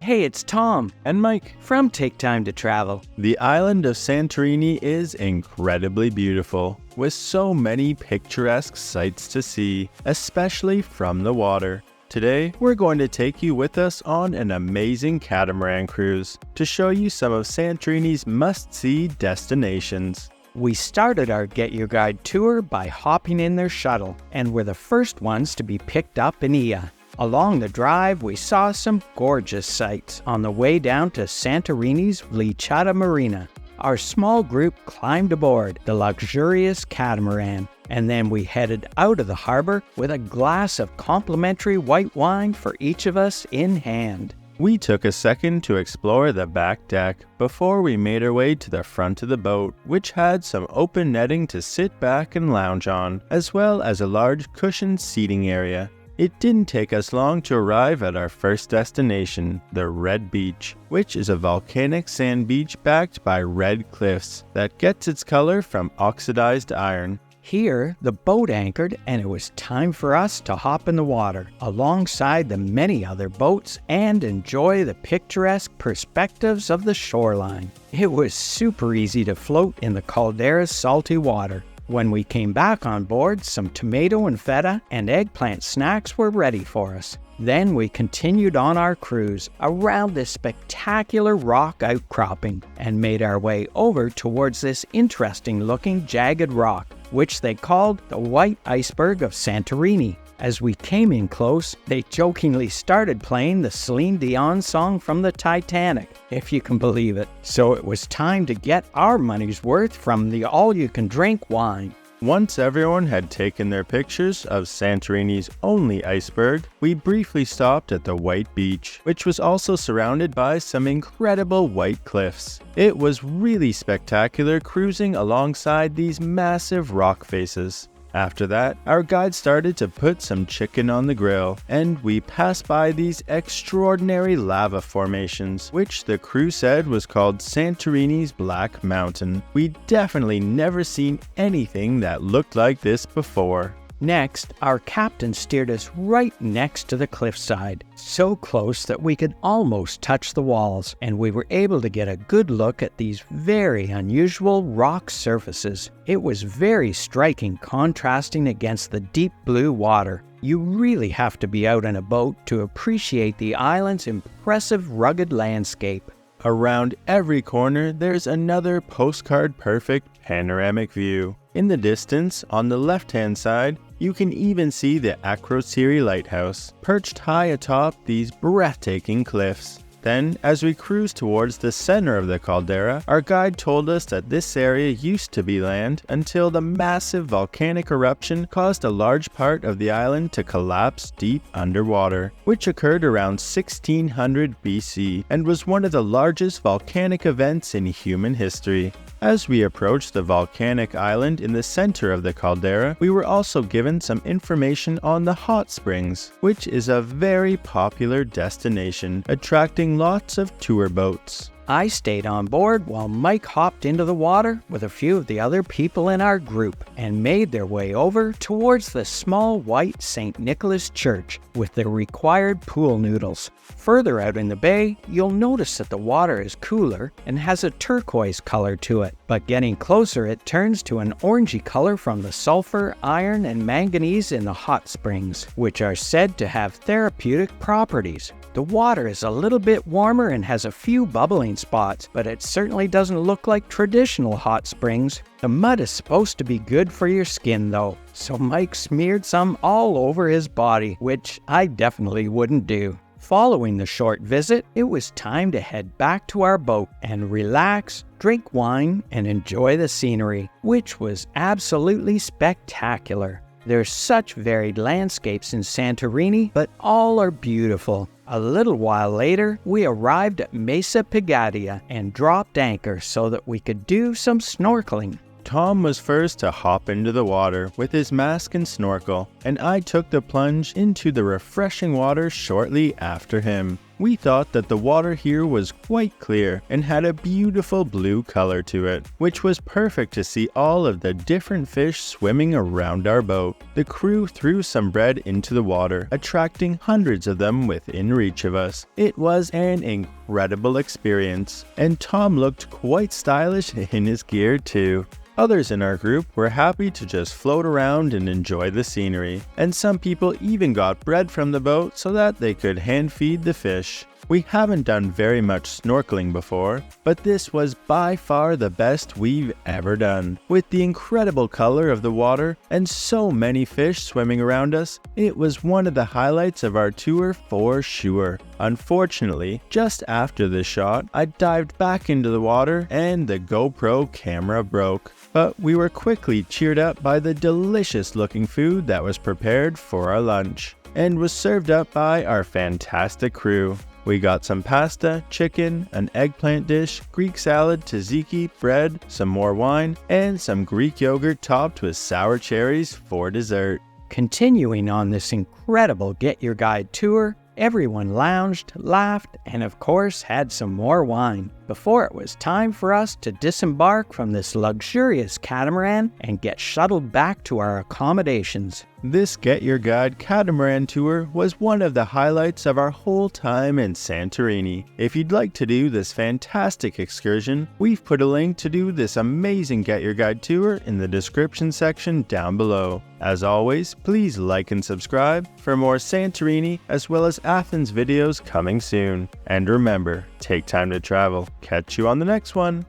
Hey, it's Tom And Mike. from Take Time to Travel. The island of Santorini is incredibly beautiful, with so many picturesque sights to see, especially from the water. Today, we're going to take you with us on an amazing catamaran cruise to show you some of Santorini's must-see destinations. We started our Get Your Guide tour by hopping in their shuttle, and were the first ones to be picked up in Ia. Along the drive, we saw some gorgeous sights on the way down to Santorini's LiQWYD Marina. Our small group climbed aboard the luxurious catamaran, and then we headed out of the harbor with a glass of complimentary white wine for each of us in hand. We took a second to explore the back deck before we made our way to the front of the boat, which had some open netting to sit back and lounge on, as well as a large cushioned seating area. It didn't take us long to arrive at our first destination, the Red Beach, which is a volcanic sand beach backed by red cliffs that gets its color from oxidized iron. Here, the boat anchored, and it was time for us to hop in the water, alongside the many other boats, and enjoy the picturesque perspectives of the shoreline. It was super easy to float in the Caldera's salty water. When we came back on board, some tomato and feta and eggplant snacks were ready for us. Then we continued on our cruise around this spectacular rock outcropping and made our way over towards this interesting-looking jagged rock, which they called the White Iceberg of Santorini. As we came in close, they jokingly started playing the Celine Dion song from the Titanic, if you can believe it. So it was time to get our money's worth from the all-you-can-drink wine. Once everyone had taken their pictures of Santorini's only iceberg, we briefly stopped at the White Beach, which was also surrounded by some incredible white cliffs. It was really spectacular cruising alongside these massive rock faces. After that, our guide started to put some chicken on the grill, and we passed by these extraordinary lava formations, which the crew said was called Santorini's Black Mountain. We'd definitely never seen anything that looked like this before. Next, our captain steered us right next to the cliffside, so close that we could almost touch the walls, and we were able to get a good look at these very unusual rock surfaces. It was very striking, contrasting against the deep blue water. You really have to be out in a boat to appreciate the island's impressive rugged landscape. Around every corner, there's another postcard-perfect panoramic view. In the distance, on the left-hand side, you can even see the Acrotiri Lighthouse, perched high atop these breathtaking cliffs. Then, as we cruised towards the center of the caldera, our guide told us that this area used to be land until the massive volcanic eruption caused a large part of the island to collapse deep underwater, which occurred around 1600 BC and was one of the largest volcanic events in human history. As we approached the volcanic island in the center of the caldera, we were also given some information on the hot springs, which is a very popular destination, attracting lots of tour boats. I stayed on board while Mike hopped into the water with a few of the other people in our group and made their way over towards the small white St. Nicholas Church with the required pool noodles. Further out in the bay, you'll notice that the water is cooler and has a turquoise color to it, but getting closer it turns to an orangey color from the sulfur, iron, and manganese in the hot springs, which are said to have therapeutic properties. The water is a little bit warmer and has a few bubbling spots, but it certainly doesn't look like traditional hot springs. The mud is supposed to be good for your skin though, so Mike smeared some all over his body, which I definitely wouldn't do. Following the short visit, it was time to head back to our boat and relax, drink wine, and enjoy the scenery, which was absolutely spectacular. There's such varied landscapes in Santorini, but all are beautiful. A little while later, we arrived at Mesa Pigadia and dropped anchor so that we could do some snorkeling. Tom was first to hop into the water with his mask and snorkel, and I took the plunge into the refreshing water shortly after him. We thought that the water here was quite clear and had a beautiful blue color to it, which was perfect to see all of the different fish swimming around our boat. The crew threw some bread into the water, attracting hundreds of them within reach of us. It was an incredible experience, and Tom looked quite stylish in his gear too. Others in our group were happy to just float around and enjoy the scenery, and some people even got bread from the boat so that they could hand feed the fish. We haven't done very much snorkeling before, but this was by far the best we've ever done. With the incredible color of the water and so many fish swimming around us, it was one of the highlights of our tour for sure. Unfortunately, just after this shot, I dived back into the water and the GoPro camera broke. But we were quickly cheered up by the delicious looking food that was prepared for our lunch and was served up by our fantastic crew. We got some pasta, chicken, an eggplant dish, Greek salad, tzatziki, bread, some more wine, and some Greek yogurt topped with sour cherries for dessert. Continuing on this incredible Get Your Guide tour, everyone lounged, laughed, and of course had some more wine before it was time for us to disembark from this luxurious catamaran and get shuttled back to our accommodations. This Get Your Guide catamaran tour was one of the highlights of our whole time in Santorini. If you'd like to do this fantastic excursion, we've put a link to do this amazing Get Your Guide tour in the description section down below. As always, please like and subscribe for more Santorini as well as Athens videos coming soon. And remember, take time to travel. Catch you on the next one.